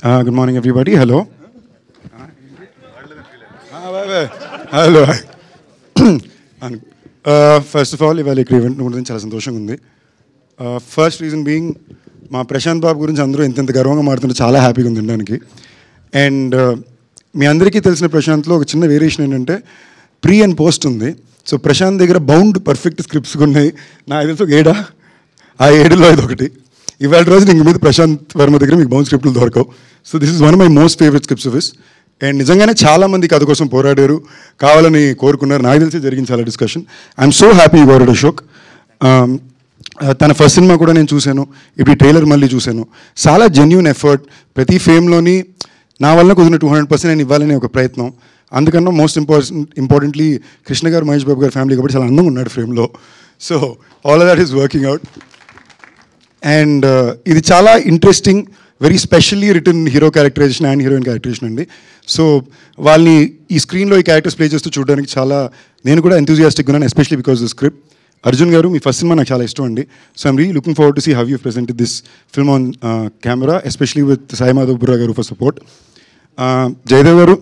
Good morning, everybody. Hello. Hello. First of all, ఇవాళ ఇక్కడ event గురించి చాలా సంతోషంగా ఉంది. ఫస్ట్ రీజన్ బీయింగ్ మా ప్రశాంత్ బాబు గురించి అందరూ ఎంత గర్వంగా మాడుతుంటే చాలా హ్యాపీగా ఉంది వినడానికి. అండ్ మీ అందరికీ తెలిసిన ప్రశాంత్లో ఒక చిన్న వేరియేషన్ ఏంటంటే ప్రీ అండ్ పోస్ట్ ఉంది. సో ప్రశాంత్ దగ్గర బౌండ్ పర్ఫెక్ట్ స్క్రిప్ట్స్ ఉన్నాయి. నాకు తెలిసి ఒక 7 ఆ 7లో ఇది ఒకటి. ఇవాళ రోజు ఇంక మీద ప్రశాంత్ వర్మ దగ్గర మీకు బౌండ్ స్క్రిప్ట్లు దొరకవు. So this is one of my most favourite scripts of his. And నిజంగానే చాలామంది కథ కోసం పోరాడారు, కావాలని కోరుకున్నారు. నాకు తెలిసి జరిగింది చాలా discussion. I'm so happy you got Ashok. తన ఫస్ట్ సినిమా కూడా నేను చూశాను, ఇప్పుడు ఈ ట్రైలర్ మళ్ళీ చూశాను. చాలా జెన్యూన్ ఎఫర్ట్. ప్రతి ఫేమ్లోని నా వల్ల కుదిరిన 200% నేను ఇవ్వాలని ఒక ప్రయత్నం. అందుకన్నా మోస్ట్ ఇంపార్టెంట్లీ కృష్ణ గారు, మహేష్ బాబు గారి ఫ్యామిలీ కాబట్టి చాలా అందంగా ఉన్నాడు ఫ్రేమ్లో. So all of that is working out. And ఇది చాలా interesting, very specially return hero characterization and heroine characterization అండి. సో వాళ్ళని ఈ స్క్రీన్లో ఈ క్యారెక్టర్స్ ప్లే చేస్తూ చూడడానికి చాలా నేను కూడా ఎంతూజియాస్టిక్గా ఉన్నాను, especially because the script. Arjun గారు, మీ ఫస్ట్ సినిమా నాకు చాలా ఇష్టం అండి. So I'm really looking forward to see how you presented this film on camera, especially with Sai Madhav Burra గారు ఫర్ సపోర్ట్. జయదేవ్ గారు,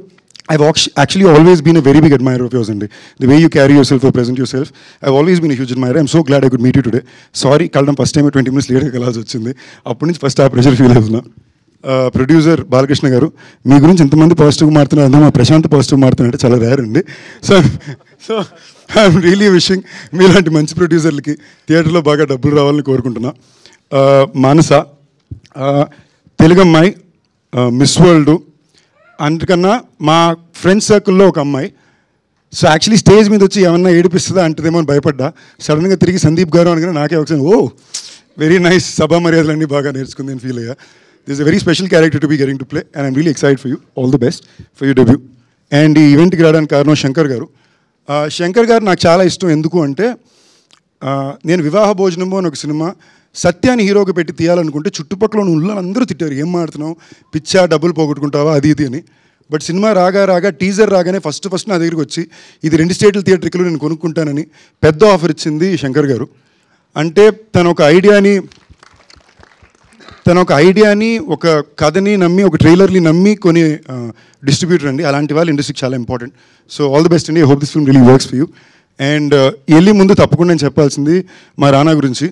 I've actually always been a very big admirer of yours, and the way you carry yourself or present yourself, I've always been a huge admirer. I'm so glad I could meet you today. Sorry, kaladam first time 20 minutes later kalaas vachindi. Appu nunchi first pressure feel avuna. Producer Balakrishna garu, మీ గురించి ఎంతమంది పాజిటివ్గా మారుతున్నారు, అందులో మా Prashanth positive మారుతున్నారంటే చాలా rare అండి. So I'm really wishing మీలాంటి మంచి ప్రొడ్యూసర్లకి థియేటర్లో బాగా డబ్బులు రావాలని కోరుకుంటున్నా. మానస, తెలుగమ్మాయి, మిస్ వరల్డ్, అందుకన్నా మా ఫ్రెండ్స్ సర్కిల్లో ఒక అమ్మాయి. సో యాక్చువల్లీ స్టేజ్ మీద వచ్చి ఏమన్నా ఏడిపిస్తుందా అంటదేమో అని భయపడ్డా. సడన్గా తిరిగి సందీప్ గారు అనగానే నాకే ఒకసారి వెరీ నైస్, సభా మర్యాదలన్నీ బాగా నేర్చుకుంది అని ఫీల్ అయ్యా. This is a very special character to be getting to play and I'm really excited for you. All the best for you debut. And ఈ ఈవెంట్కి రావడానికి కారణం శంకర్ గారు. శంకర్ గారు నాకు చాలా ఇష్టం. ఎందుకు అంటే నేను వివాహ భోజనము అని ఒక సినిమా సత్యాన్ని హీరోగా పెట్టి తీయాలనుకుంటే చుట్టుపక్కల ఉన్న అందరూ తిట్టారు, ఏం మాడుతున్నావు, పిచ్చా, డబ్బులు పోగొట్టుకుంటావా, అది ఇది అని. బట్ సినిమా రాగా టీజర్ రాగానే ఫస్ట్ నా దగ్గరికి వచ్చి ఇది 2 స్టేట్ల థియేటర్లో నేను కొనుక్కుంటానని పెద్ద ఆఫర్ ఇచ్చింది శంకర్ గారు. అంటే తన ఒక ఐడియాని ఒక కథని నమ్మి, ఒక ట్రైలర్ని నమ్మి కొని డిస్ట్రిబ్యూటర్ అండి. అలాంటి వాళ్ళు ఇండస్ట్రీకి చాలా important. So all the best అండి. I hope this film really works for you. And వెళ్ళి ముందు తప్పకుండా నేను చెప్పాల్సింది మా రానా గురించి.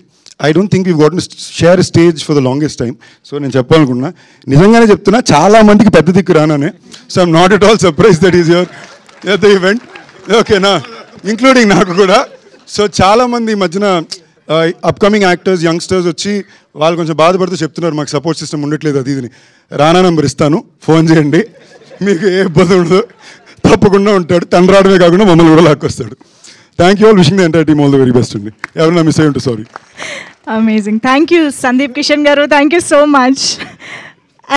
I don't think we got to share stage for the longest time. So నేను చెప్పాలనుకున్నా, నిజంగానే చెప్తున్నా, చాలా మందికి పెద్ద దిక్కు రానానే. So I'm not at all surprise that is your at the event, ఓకేనా, ఇంక్లూడింగ్ నాకు కూడా. సో చాలామంది ఈ మధ్యన అప్కమింగ్ యాక్టర్స్, యంగ్స్టర్స్ వచ్చి వాళ్ళు కొంచెం బాధపడుతూ చెప్తున్నారు మాకు సపోర్ట్ సిస్టమ్ ఉండట్లేదు అది ఇదిని. రానా నెంబర్ ఇస్తాను, ఫోన్ చేయండి, మీకు ఏ ఇబ్బంది ఉండదు, తప్పకుండా ఉంటాడు. తను రావడమే కాకుండా మమ్మల్ని కూడా లాక్కొస్తాడు. Thank you all, wishing the entire team all the very best అండి. ఎవరైనా మిస్ అయ్యి ఉంటే sorry. Amazing. Thank you, Sandeep Kishan garu. Thank you so much.